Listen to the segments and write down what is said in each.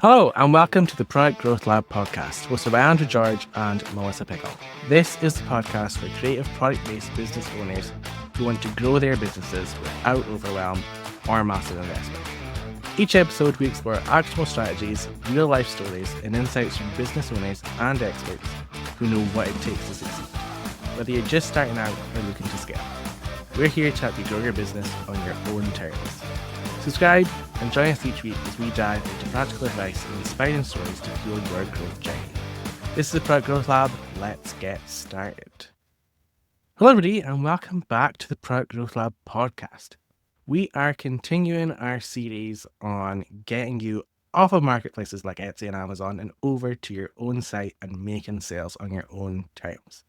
Hello, and welcome to the Product Growth Lab podcast, hosted by Andrew George and Melissa Pickle. This is the podcast for creative product-based business owners who want to grow their businesses without overwhelm or massive investment. Each episode, we explore actionable strategies, real-life stories, and insights from business owners and experts who know what it takes to succeed, whether you're just starting out or looking to scale. We're here to help you grow your business on your own terms. Subscribe and join us each week as we dive into practical advice and inspiring stories to fuel your growth journey. This is the Product Growth Lab. Let's get started. Hello, everybody, and welcome back to the Product Growth Lab podcast. We are continuing our series on getting you off of marketplaces like Etsy and Amazon and over to your own site and making sales on your own terms.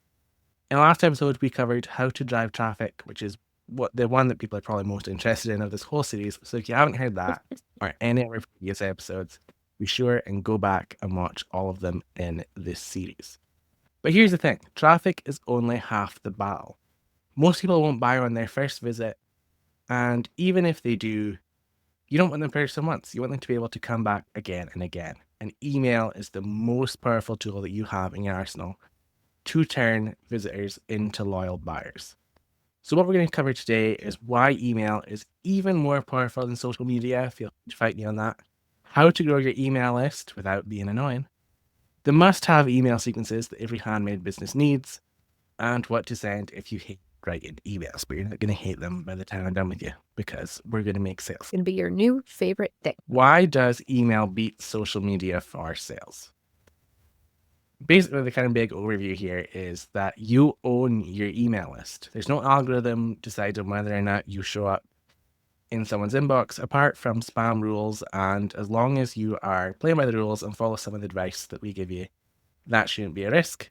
In the last episode, we covered how to drive traffic, which is the one that people are probably most interested in of this whole series. So if you haven't heard that or any of our previous episodes, be sure and go back and watch all of them in this series. But here's the thing, traffic is only half the battle. Most people won't buy on their first visit, and even if they do, you don't want them to purchase them once. You want them to be able to come back again and again. And email is the most powerful tool that you have in your arsenal to turn visitors into loyal buyers. So what we're going to cover today is why email is even more powerful than social media. Feel free to fight me on that. How to grow your email list without being annoying. The must-have email sequences that every handmade business needs. And what to send if you hate writing emails, but you're not going to hate them by the time I'm done with you because we're going to make sales. It's going to be your new favorite thing. Why does email beat social media for sales? Basically, the kind of big overview here is that you own your email list. There's no algorithm deciding whether or not you show up in someone's inbox apart from spam rules. And as long as you are playing by the rules and follow some of the advice that we give you, that shouldn't be a risk.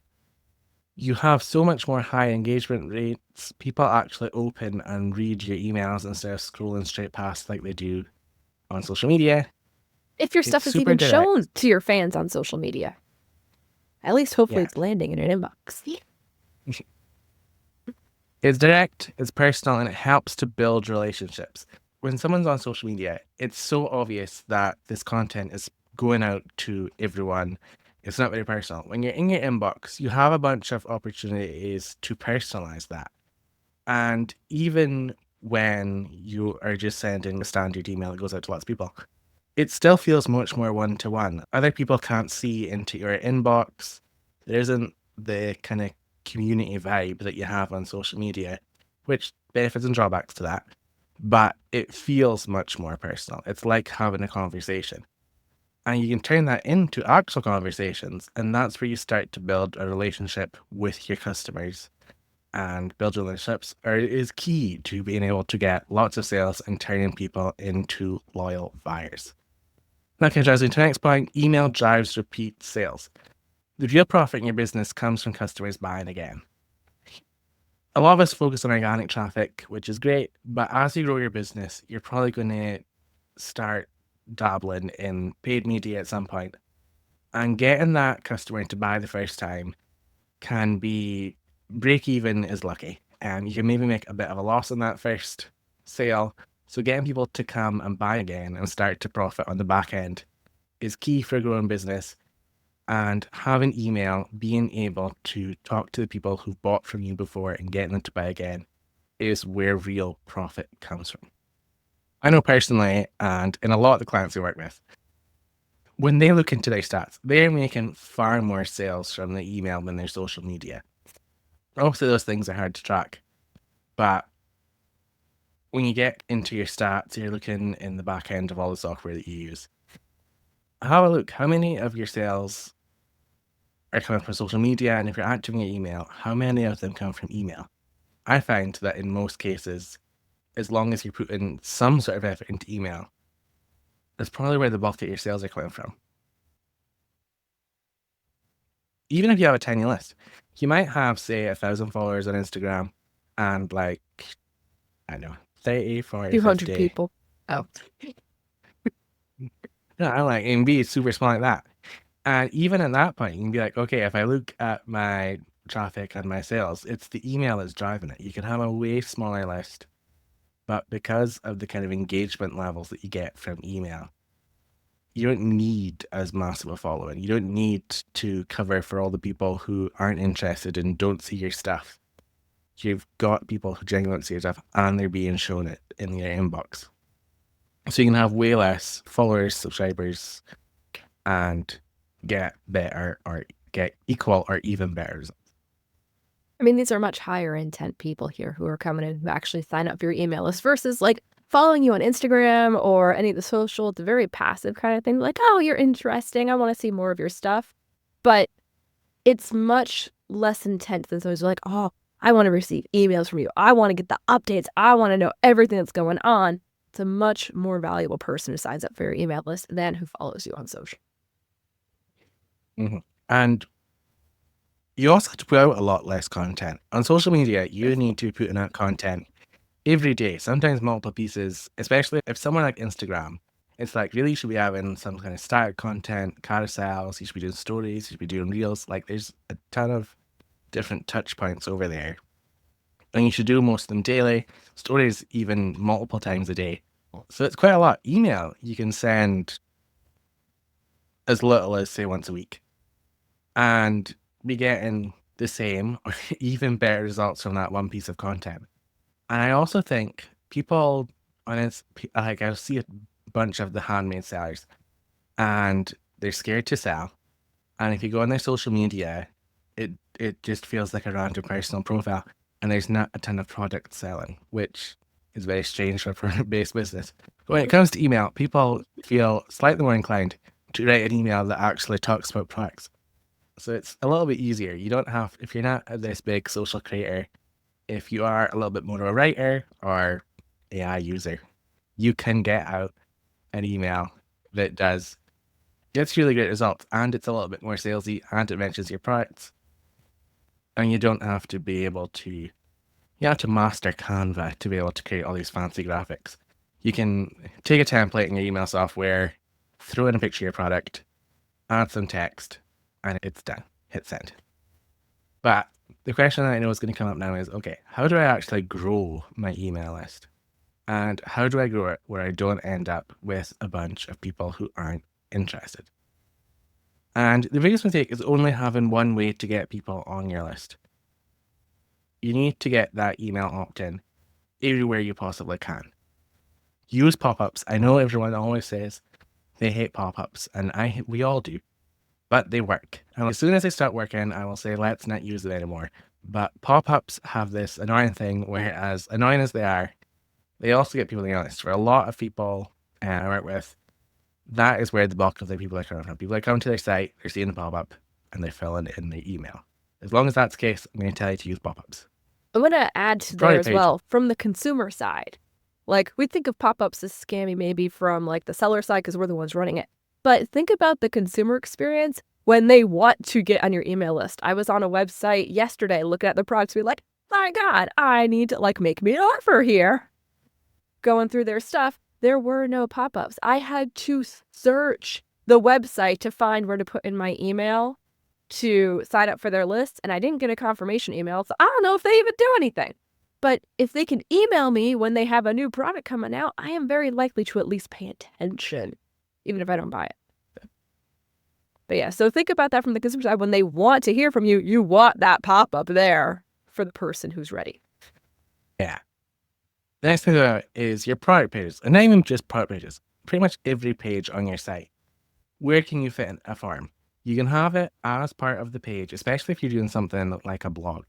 You have so much more high engagement rates. People actually open and read your emails instead of scrolling straight past like they do on social media. If your stuff is even shown to your fans on social media. At least hopefully it's landing in an inbox. It's direct, it's personal, and it helps to build relationships. When someone's on social media, it's so obvious that this content is going out to everyone. It's not very personal. When you're in your inbox, you have a bunch of opportunities to personalize that. And even when you are just sending a standard email that goes out to lots of people, it still feels much more one-to-one. Other people can't see into your inbox. There isn't the kind of community vibe that you have on social media, which benefits and drawbacks to that. But it feels much more personal. It's like having a conversation. And you can turn that into actual conversations, and that's where you start to build a relationship with your customers. And build relationships is key to being able to get lots of sales and turning people into loyal buyers. That kind of drives into the next point. Email drives repeat sales. The real profit in your business comes from customers buying again. A lot of us focus on organic traffic, which is great, but as you grow your business, you're probably going to start dabbling in paid media at some point. And getting that customer to buy the first time can be break even is lucky. And you can maybe make a bit of a loss on that first sale. So getting people to come and buy again and start to profit on the back end is key for a growing business. And having email, being able to talk to the people who've bought from you before and getting them to buy again is where real profit comes from. I know personally, and in a lot of the clients we work with, when they look into their stats, they're making far more sales from the email than their social media. Obviously, those things are hard to track, but when you get into your stats, you're looking in the back end of all the software that you use. Have a look. How many of your sales are coming from social media? And if you're active in your email, how many of them come from email? I find that in most cases, as long as you're putting some sort of effort into email, that's probably where the bulk of your sales are coming from. Even if you have a tiny list, you might have, say, 1,000 followers on Instagram and 30, 40, 200 50. people. Oh. No, I and be super small like that. And even at that point, you can be like, okay, if I look at my traffic and my sales, it's the email that's driving it. You can have a way smaller list, but because of the kind of engagement levels that you get from email, you don't need as massive a following. You don't need to cover for all the people who aren't interested and don't see your stuff. You've got people who genuinely see your stuff and they're being shown it in your inbox. So you can have way less followers, subscribers, and get better or get equal or even better results. I mean, these are much higher intent people here who are coming in who actually sign up for your email list versus like following you on Instagram or any of the social. It's a very passive kind of thing. Like, oh, you're interesting. I want to see more of your stuff. But it's much less intent than those like, oh, I want to receive emails from you. I want to get the updates. I want to know everything that's going on. It's a much more valuable person who signs up for your email list than who follows you on social. Mm-hmm. And you also have to put out a lot less content. On social media, you need to be putting out content every day, sometimes multiple pieces, especially if someone like Instagram, it's like really you should be having some kind of static content, carousels, you should be doing stories, you should be doing reels. Like there's a ton of different touch points over there. And you should do most of them daily, stories even multiple times a day. So it's quite a lot. Email, you can send as little as say once a week and be getting the same or even better results from that one piece of content. And I also think people on it, like I see a bunch of the handmade sellers and they're scared to sell. And if you go on their social media, it just feels like a random personal profile and there's not a ton of product selling, which is very strange for a product-based business. But when it comes to email, people feel slightly more inclined to write an email that actually talks about products. So it's a little bit easier. You don't have, if you're not this big social creator, if you are a little bit more of a writer or AI user, you can get out an email that gets really great results and it's a little bit more salesy and it mentions your products. And you don't have to be able to, you have to master Canva to be able to create all these fancy graphics. You can take a template in your email software, throw in a picture of your product, add some text, and it's done. Hit send. But the question that I know is going to come up now is, okay, how do I actually grow my email list? And how do I grow it where I don't end up with a bunch of people who aren't interested? And the biggest mistake is only having one way to get people on your list. You need to get that email opt-in everywhere you possibly can. Use pop-ups. I know everyone always says they hate pop-ups, and we all do, but they work. And as soon as they start working, I will say, let's not use them anymore. But pop-ups have this annoying thing where, as annoying as they are, they also get people on the list. For a lot of people I work with, that is where the bulk of the people are coming from. People are coming to their site, they're seeing the pop-up, and they're filling in the email. As long as that's the case, I'm going to tell you to use pop-ups. I'm going to add to there as well, from the consumer side. Like, we think of pop-ups as scammy maybe from like the seller side because we're the ones running it. But think about the consumer experience when they want to get on your email list. I was on a website yesterday looking at the products, be like, my God, I need to like make me an offer here. Going through their stuff, there were no pop-ups. I had to search the website to find where to put in my email to sign up for their list, and I didn't get a confirmation email, so I don't know if they even do anything. But if they can email me when they have a new product coming out, I am very likely to at least pay attention, even if I don't buy it. But yeah, so think about that from the consumer side. When they want to hear from you, you want that pop-up there for the person who's ready. Yeah. The next thing about is your product pages, and not even just product pages, pretty much every page on your site. Where can you fit in a form? You can have it as part of the page, especially if you're doing something like a blog.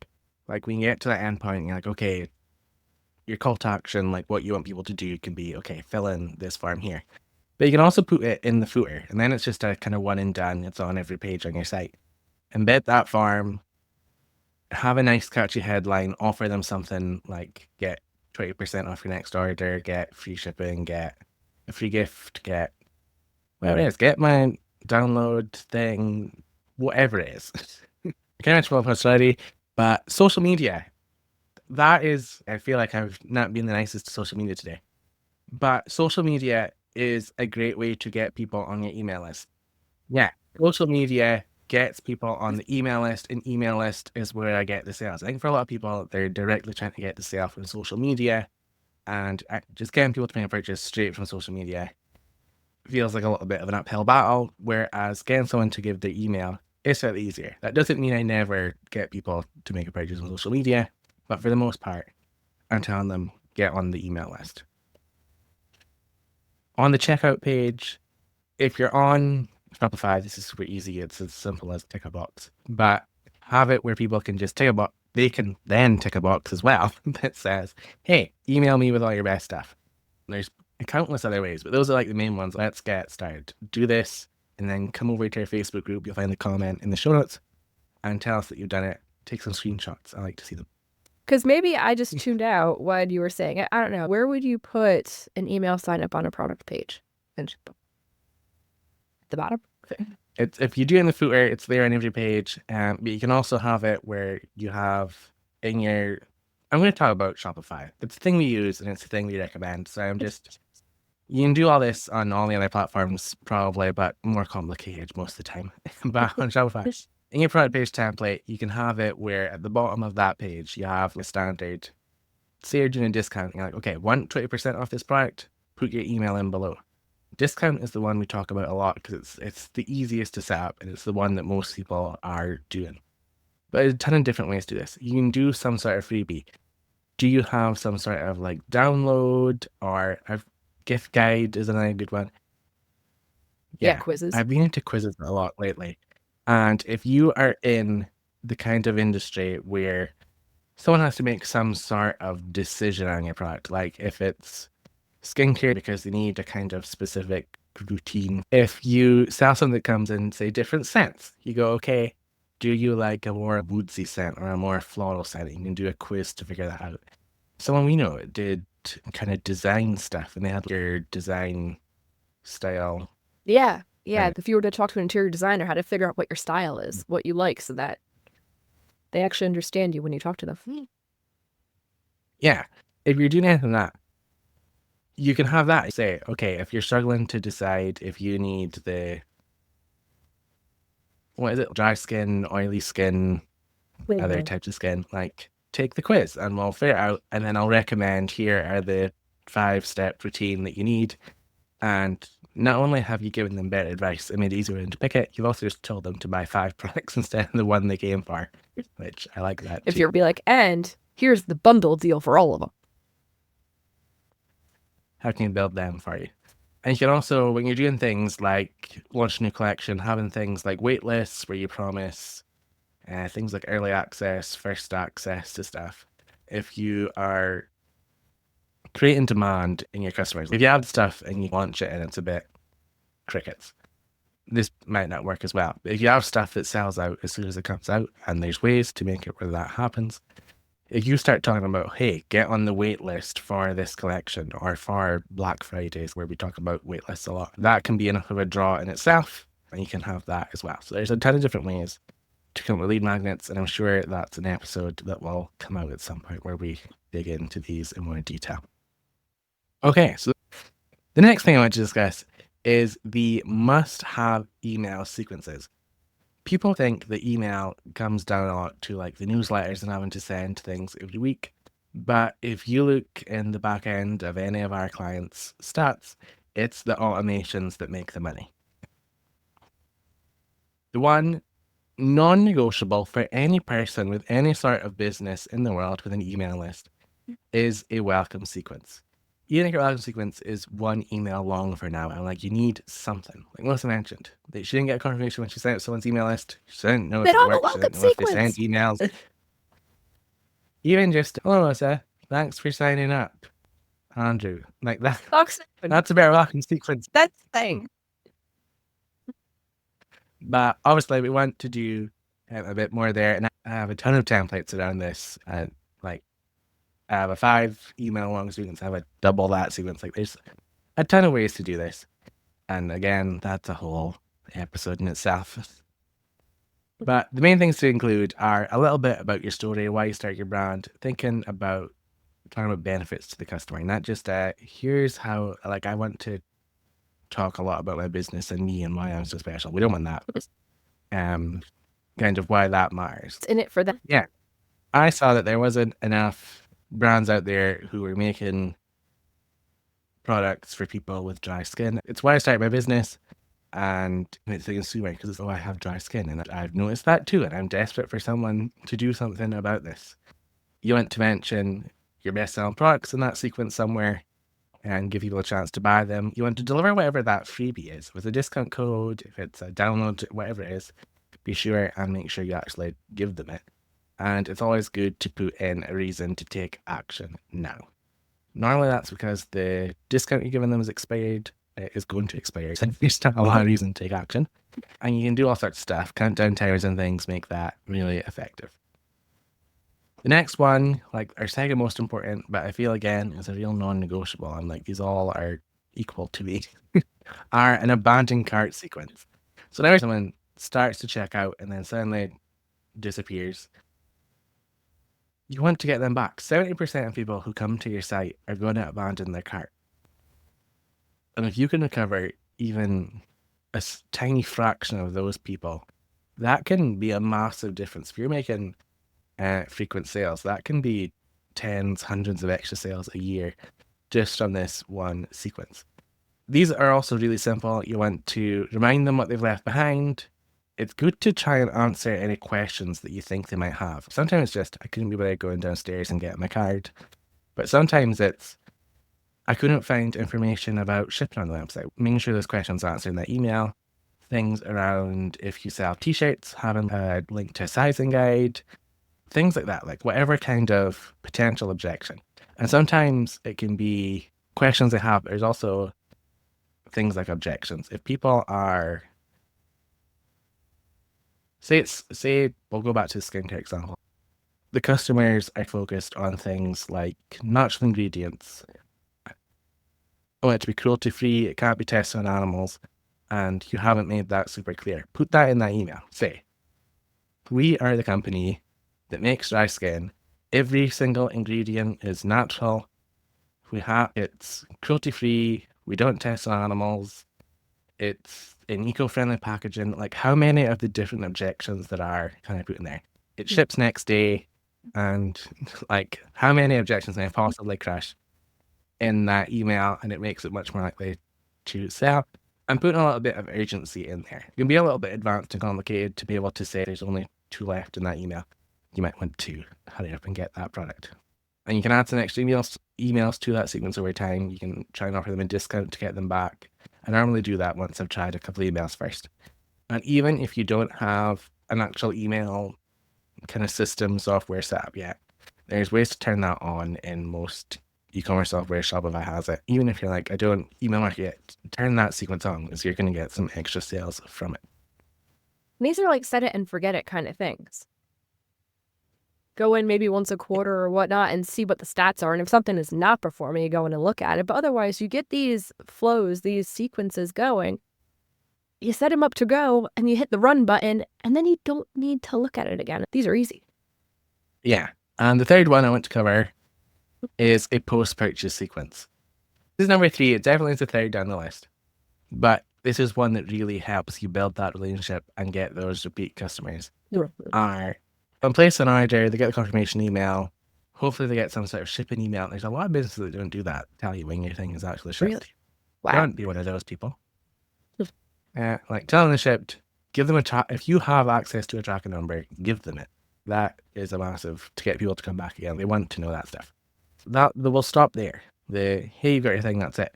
Like when you get to that end point, you're like, okay, your call to action, like what you want people to do can be, okay, fill in this form here. But you can also put it in the footer, and then it's just a kind of one and done. It's on every page on your site. Embed that form, have a nice catchy headline, offer them something like get 20% off your next order, get free shipping, get a free gift, get whatever it is, get my download thing, whatever it is. I can't mention post already, but social media, that is, I feel like I've not been the nicest to social media today, but social media is a great way to get people on your email list. Yeah, social media gets people on the email list, and email list is where I get the sales. I think for a lot of people, they're directly trying to get the sale from social media, and just getting people to make a purchase straight from social media feels like a little bit of an uphill battle, whereas getting someone to give their email is slightly easier. That doesn't mean I never get people to make a purchase on social media, but for the most part, I'm telling them get on the email list. On the checkout page, if you're on Shopify, this is super easy. It's as simple as tick a box, but have it where people can just tick a box. They can then tick a box as well that says, hey, email me with all your best stuff. There's countless other ways, but those are like the main ones. Let's get started. Do this, and then come over to our Facebook group. You'll find the comment in the show notes and tell us that you've done it. Take some screenshots. I like to see them. Because maybe I just tuned out when you were saying it. I don't know. Where would you put an email sign up on a product page? At the bottom? It's, if you do it in the footer, it's there on every page. But you can also have it where you have in your... I'm going to talk about Shopify. It's the thing we use, and it's the thing we recommend. So I'm just... You can do all this on all the other platforms, probably, but more complicated most of the time. But on Shopify, in your product page template, you can have it where at the bottom of that page, you have a standard, say you're doing a discount, you're like, okay, want 20% off this product? Put your email in below. Discount is the one we talk about a lot because it's the easiest to set up, and it's the one that most people are doing. But there's a ton of different ways to do this. You can do some sort of freebie. Do you have some sort of like download or a gift guide is another good one? Yeah, quizzes. I've been into quizzes a lot lately. And if you are in the kind of industry where someone has to make some sort of decision on your product, like if it's skincare because they need a kind of specific routine. If you sell something that comes in, say, different scents, you go, okay, do you like a more woodsy scent or a more floral scent? You can do a quiz to figure that out. Someone we know did kind of design stuff, and they had your design style. Yeah. If you were to talk to an interior designer, how to figure out what your style is, what you like, so that they actually understand you when you talk to them. Yeah. If you're doing anything like that, you can have that. Say, okay, if you're struggling to decide if you need the, what is it, dry skin, oily skin, other types of skin, like take the quiz and we'll figure it out. And then I'll recommend here are the 5-step routine that you need. And not only have you given them better advice and made it easier to pick it, you've also just told them to buy 5 products instead of the one they came for, which I like that. If you'll be like, and here's the bundle deal for all of them. How can you build them for you? And you can also, when you're doing things like launch a new collection, having things like wait lists where you promise things like early access, first access to stuff. If you are creating demand in your customers, if you have stuff and you launch it and it's a bit crickets, this might not work as well. But if you have stuff that sells out as soon as it comes out, and there's ways to make it where that happens, if you start talking about, hey, get on the wait list for this collection or for Black Fridays, where we talk about wait lists a lot, that can be enough of a draw in itself, and you can have that as well. So there's a ton of different ways to come up with lead magnets, and I'm sure that's an episode that will come out at some point where we dig into these in more detail. Okay, so the next thing I want to discuss is the must-have email sequences. People think the email comes down a lot to like the newsletters and having to send things every week. But if you look in the back end of any of our clients' stats, it's the automations that make the money. The one non-negotiable for any person with any sort of business in the world with an email list is a welcome sequence. You think a welcome sequence is one email long for now, and like you need something. Like Melissa mentioned, that she didn't get confirmation when she sent out someone's email list. She didn't know if it worked. She didn't know if they sent emails. Even just, hello Melissa, thanks for signing up, Andrew. Like that. That's a better welcome sequence. That's the thing. But obviously, we want to do a bit more there, and I have a ton of templates around this. Like I have a 5 email long sequence. I have a double that sequence. Like there's a ton of ways to do this. And again, that's a whole episode in itself. But the main things to include are a little bit about your story, why you start your brand, thinking about talking about benefits to the customer, not just here's how, like I want to talk a lot about my business and me and why I'm so special. We don't want that. Kind of why that matters. It's in it for them. Yeah. I saw that there wasn't enough brands out there who were making products for people with dry skin. It's why I started my business. And it's a consumer because, I have dry skin and I've noticed that too. And I'm desperate for someone to do something about this. You want to mention your best selling products in that sequence somewhere and give people a chance to buy them. You want to deliver whatever that freebie is with a discount code, if it's a download, whatever it is, be sure and make sure you actually give them it. And it's always good to put in a reason to take action now. Normally that's because the discount you're giving them is expired, is going to expire. So you still have a lot of reason to take action. And you can do all sorts of stuff, count down towers and things, make that really effective. The next one, like our second most important, but I feel again is a real non-negotiable, and like these all are equal to me, are an abandoned cart sequence. So now someone starts to check out and then suddenly disappears. You want to get them back. 70% of people who come to your site are going to abandon their cart. And if you can recover even a tiny fraction of those people, that can be a massive difference. If you're making frequent sales, that can be tens, hundreds of extra sales a year just on this one sequence. These are also really simple. You want to remind them what they've left behind. It's good to try and answer any questions that you think they might have. Sometimes it's just, I couldn't be bothered going downstairs and getting my card. But sometimes it's, I couldn't find information about shipping on the website. Making sure those questions are answered in that email. Things around if you sell t-shirts, having a link to a sizing guide, things like that, like whatever kind of potential objection. And sometimes it can be questions they have. There's also things like objections. If people are, say we'll go back to the skincare example. The customers are focused on things like natural ingredients. I want it to be cruelty free. It can't be tested on animals. And you haven't made that super clear. Put that in that email. Say, we are the company that makes dry skin. Every single ingredient is natural. It's cruelty free. We don't test on animals. It's in eco-friendly packaging. Like, how many of the different objections that are can I put in there? It ships next day, and like, how many objections can I possibly crush in that email? And it makes it much more likely to sell. I'm putting a little bit of urgency in there. It can be a little bit advanced and complicated to be able to say there's only 2 left in that email. You might want to hurry up and get that product. And you can add some extra emails to that sequence over time. You can try and offer them a discount to get them back. I normally do that once I've tried a couple of emails first. And even if you don't have an actual email kind of system software set up yet, there's ways to turn that on in most e-commerce software. Shopify has it. Even if you're like, I don't email market yet, turn that sequence on because you're going to get some extra sales from it. These are like set it and forget it kind of things. Go in maybe once a quarter or whatnot and see what the stats are. And if something is not performing, you go in and look at it. But otherwise, you get these flows, these sequences going. You set them up to go and you hit the run button and then you don't need to look at it again. These are easy. Yeah. And the third one I want to cover is a post-purchase sequence. This is number 3. It definitely is the third down the list. But this is one that really helps you build that relationship and get those repeat customers. When place an order, they get the confirmation email. Hopefully they get some sort of shipping email. There's a lot of businesses that don't do that. Tell you when your thing is actually shipped. Really? Wow. Don't be one of those people. Like, tell them it's shipped. Give them if you have access to a tracking number, give them it. That is a massive to get people to come back again. They want to know that stuff. We'll stop there. Hey, you got your thing, that's it.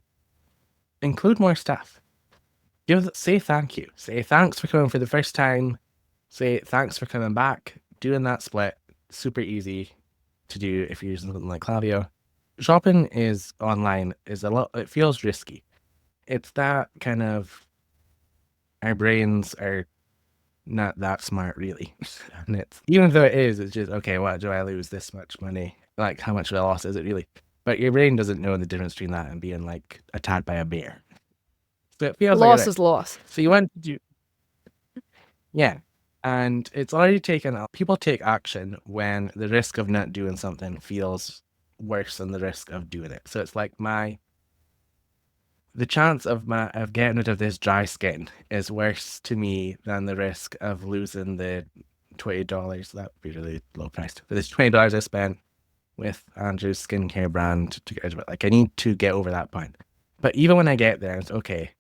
Include more stuff. Say thank you. Say thanks for coming for the first time. Say thanks for coming back. Doing that split, super easy to do if you're using something like Klaviyo. Shopping is online it feels risky. It's that kind of, our brains are not that smart really. And even though it's just, okay, what do I lose this much money? Like, how much of a loss is it really? But your brain doesn't know the difference between that and being like attacked by a bear. So it feels loss is loss. So you want to do, yeah. And it's already taken up. People take action when the risk of not doing something feels worse than the risk of doing it. So it's like the chance of getting rid of this dry skin is worse to me than the risk of losing the $20. That would be really low priced. But this $20 I spent with Andrew's skincare brand to get rid of it. Like, I need to get over that point. But even when I get there, it's okay.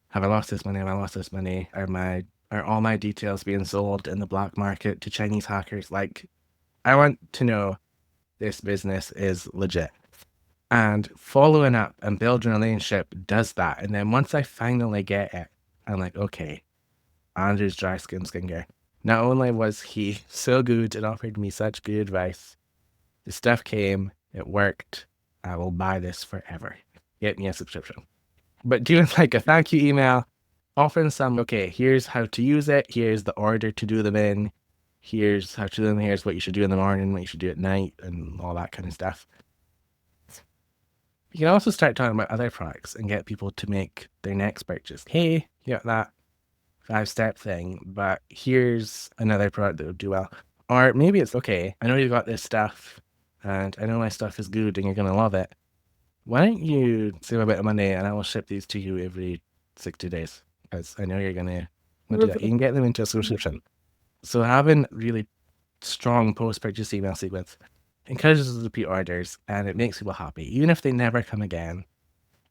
Have I lost this money? Have I lost this money? Are all my details being sold in the black market to Chinese hackers? Like, I want to know this business is legit. And following up and building a relationship does that. And then once I finally get it, I'm like, okay, Andrew's Dry Skin Skincare. Not only was he so good and offered me such good advice, the stuff came, it worked. I will buy this forever. Get me a subscription. But doing like a thank you email, offering some, okay, here's how to use it, here's the order to do them in, here's how to do them, here's what you should do in the morning, what you should do at night, and all that kind of stuff. You can also start talking about other products and get people to make their next purchase. Hey, you got that 5-step thing, but here's another product that would do well. Or maybe it's, okay, I know you've got this stuff, and I know my stuff is good and you're going to love it. Why don't you save a bit of money and I will ship these to you every 60 days? Because I know you're going to do that. You can get them into a subscription. So having really strong post-purchase email sequence encourages repeat orders and it makes people happy. Even if they never come again,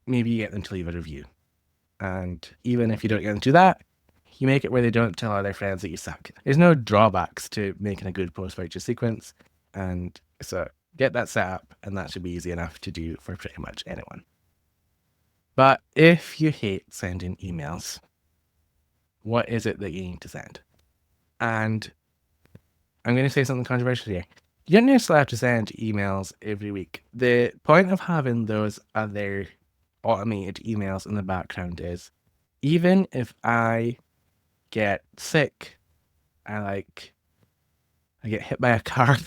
maybe you get them to leave a review. And even if you don't get them to do that, you make it where they don't tell all their friends that you suck. There's no drawbacks to making a good post-purchase sequence. And so get that set up and that should be easy enough to do for pretty much anyone. But if you hate sending emails, what is it that you need to send? And I'm going to say something controversial here. You don't necessarily have to send emails every week. The point of having those other automated emails in the background is, even if I get sick, I get hit by a car,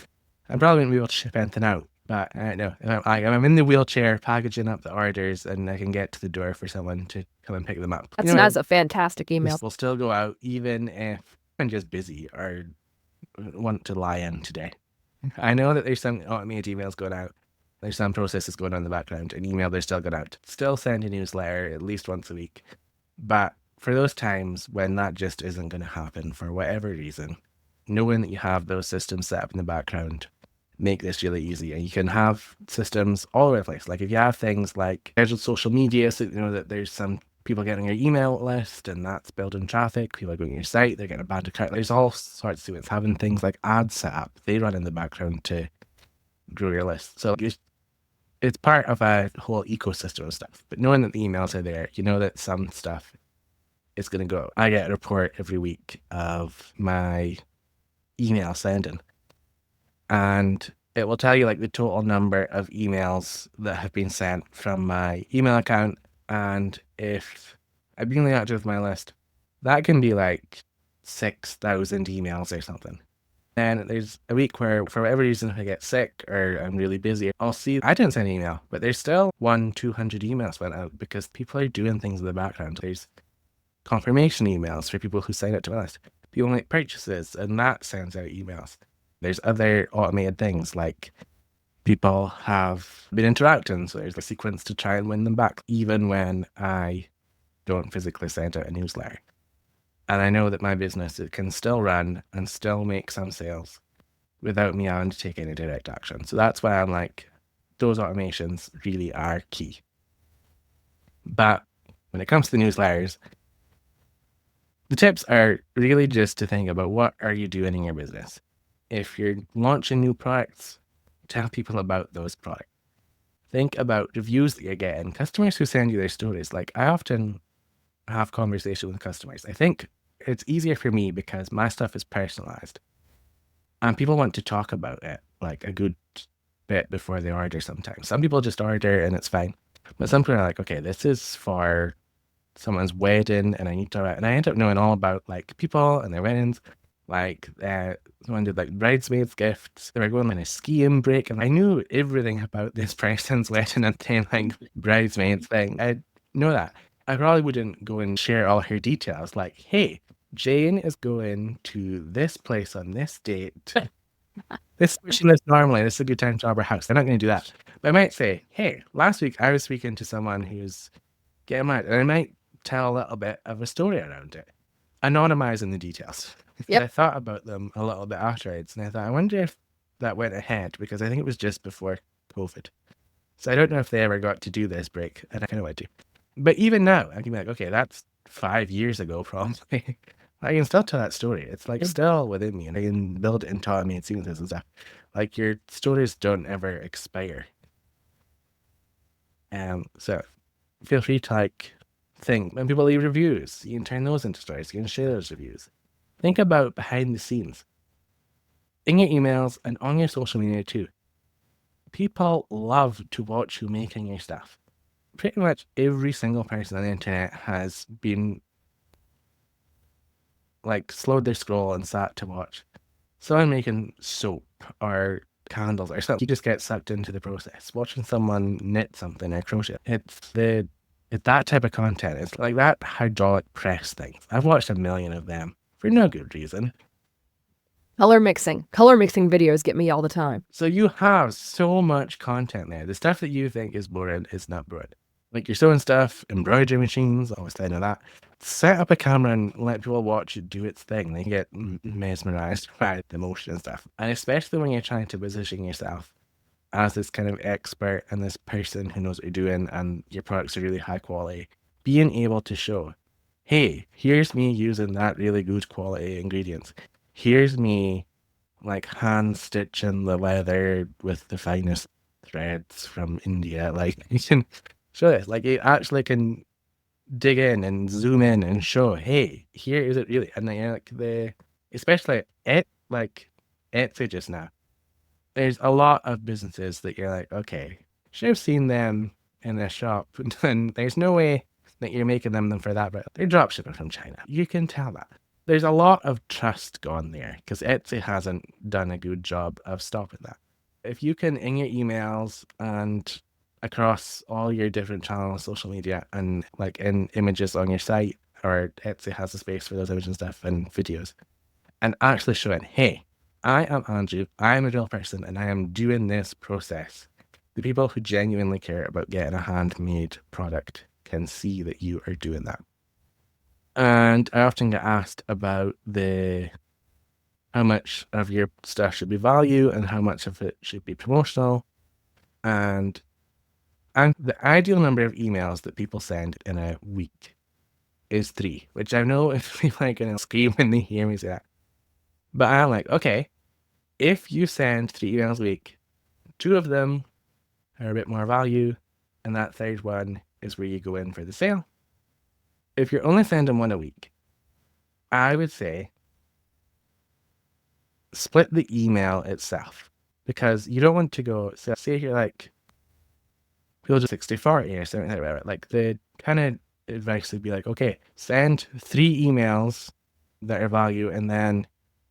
I'm probably going to be able to ship anything out. But I don't know. I'm in the wheelchair packaging up the orders and I can get to the door for someone to come and pick them up. That's a fantastic email. This will still go out even if I'm just busy or want to lie in today. I know that there's some automated emails going out. There's some processes going on in the background. An email, they're still going out. Still send a newsletter at least once a week. But for those times when that just isn't going to happen for whatever reason, knowing that you have those systems set up in the background make this really easy. And you can have systems all over the place. Like if you have things like scheduled social media, so you know that there's some people getting your email list and that's building traffic. People are going to your site, they're getting a bad account. There's all sorts to it. It's having things like ads set up. They run in the background to grow your list. So it's part of a whole ecosystem of stuff. But knowing that the emails are there, you know that some stuff is going to go. I get a report every week of my email sending. And it will tell you like the total number of emails that have been sent from my email account. And if I've been active with my list, that can be like 6,000 emails or something. Then there's a week where, for whatever reason, if I get sick or I'm really busy, I'll see I didn't send an email, but there's still 200 emails went out because people are doing things in the background. There's confirmation emails for people who sign up to my list. People make purchases and that sends out emails. There's other automated things like people have been interacting, so there's a sequence to try and win them back, even when I don't physically send out a newsletter. And I know that my business, it can still run and still make some sales without me having to take any direct action. So that's why I'm like, those automations really are key. But when it comes to the newsletters, the tips are really just to think about what are you doing in your business. If you're launching new products, tell people about those products. Think about reviews that you're getting, customers who send you their stories. Like I often have conversation with customers. I think it's easier for me because my stuff is personalized and people want to talk about it like a good bit before they order sometimes. Some people just order and it's fine. But some people are like, okay, this is for someone's wedding and I need to, and I end up knowing all about like people and their weddings. Like someone did like bridesmaids gifts. They were going on a skiing break and I knew everything about this person's wedding and then like bridesmaids thing. I know that. I probably wouldn't go and share all her details like, hey, Jane is going to this place on this date. This is where she lives normally. This is a good time to rob her house. They're not going to do that. But I might say, hey, last week I was speaking to someone who's getting married and I might tell a little bit of a story around it, anonymizing the details. Yep. I thought about them a little bit afterwards and I thought, I wonder if that went ahead because I think it was just before COVID. So I don't know if they ever got to do this break, and I kind of want to. But even now, I can be like, okay, that's 5 years ago, probably. I can still tell that story. It's like still within me, and I can build it into automated sequences and stuff. Like your stories don't ever expire. So feel free to like think when people leave reviews, you can turn those into stories. You can share those reviews. Think about behind the scenes in your emails and on your social media too. People love to watch you making your stuff. Pretty much every single person on the internet has been like slowed their scroll and sat to watch someone making soap or candles or something. You just get sucked into the process. Watching someone knit something or crochet. It's that type of content. It's like that hydraulic press thing. I've watched a million of them for no good reason. Color mixing videos get me all the time. So you have so much content there. The stuff that you think is boring is not boring. Like your sewing stuff, embroidery machines, always I know that. Set up a camera and let people watch it do its thing. They get mesmerized by the motion and stuff. And especially when you're trying to position yourself as this kind of expert and this person who knows what you're doing and your products are really high quality, being able to show, hey, here's me using that really good quality ingredients. Here's me like hand stitching the leather with the finest threads from India. Like you can show this. Like you actually can dig in and zoom in and show, hey, here is it really. And then like especially Etsy just now. There's a lot of businesses that you're like, okay, should have seen them in their shop, and there's no way that you're making them for that, but they're drop shipping from China. You can tell that. There's a lot of trust gone there because Etsy hasn't done a good job of stopping that. If you can, in your emails and across all your different channels, social media, and like in images on your site, or Etsy has a space for those images and stuff and videos, and actually showing, hey, I am Andrew, I am a real person, and I am doing this process. The people who genuinely care about getting a handmade product can see that you are doing that. And I often get asked about how much of your stuff should be value and how much of it should be promotional. And the ideal number of emails that people send in a week is 3, which I know if people are going to scream when they hear me say that. But I'm like, okay, if you send 3 emails a week, 2 of them are a bit more value, and that third one is where you go in for the sale. If you're only sending 1 a week, I would say split the email itself, because you don't want to go, so say you're like, people just 60-40 or something like that. Like the kind of advice would be like, okay, send 3 emails that are value and then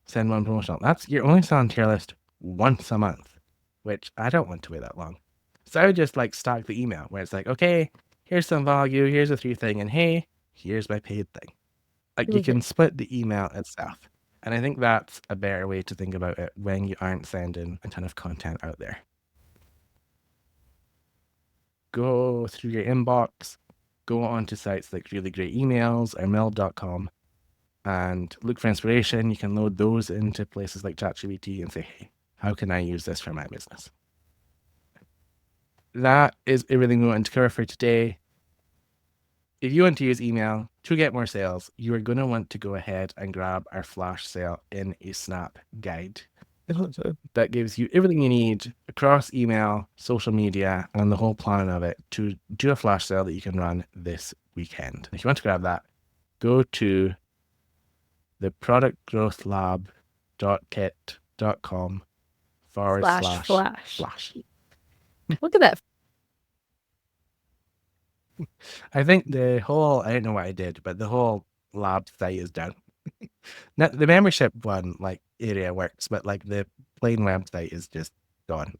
send 1 promotional. You're only selling tier list once a month, which I don't want to wait that long. So I would just like stack the email where it's like, okay, here's some value, here's a 3 thing, and hey, here's my paid thing. Like you can split the email itself. And I think that's a better way to think about it when you aren't sending a ton of content out there. Go through your inbox, go onto sites like Really Great Emails or mail.com and look for inspiration. You can load those into places like ChatGPT and say, hey, how can I use this for my business? That is everything we wanted to cover for today. If you want to use email to get more sales, you are going to want to go ahead and grab our flash sale in a Snap guide. That gives you everything you need across email, social media, and the whole plan of it to do a flash sale that you can run this weekend. If you want to grab that, go to the productgrowthlab.kit.com/flash. Look at that. I think I don't know what I did, but the whole lab site is down. Now, the membership one, like area works, but like the plain website is just gone.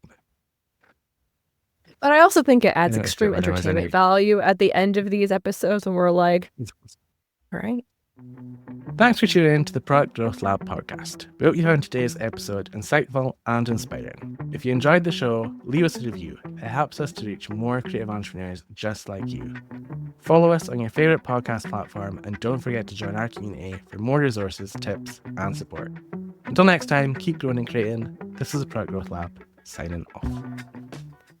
But I also think it adds extreme entertainment value at the end of these episodes when we're like, all right. Thanks for tuning in to the Product Growth Lab podcast. We hope you found today's episode insightful and inspiring. If you enjoyed the show, leave us a review. It helps us to reach more creative entrepreneurs just like you. Follow us on your favorite podcast platform and don't forget to join our community for more resources, tips, and support. Until next time, keep growing and creating. This is the Product Growth Lab, signing off.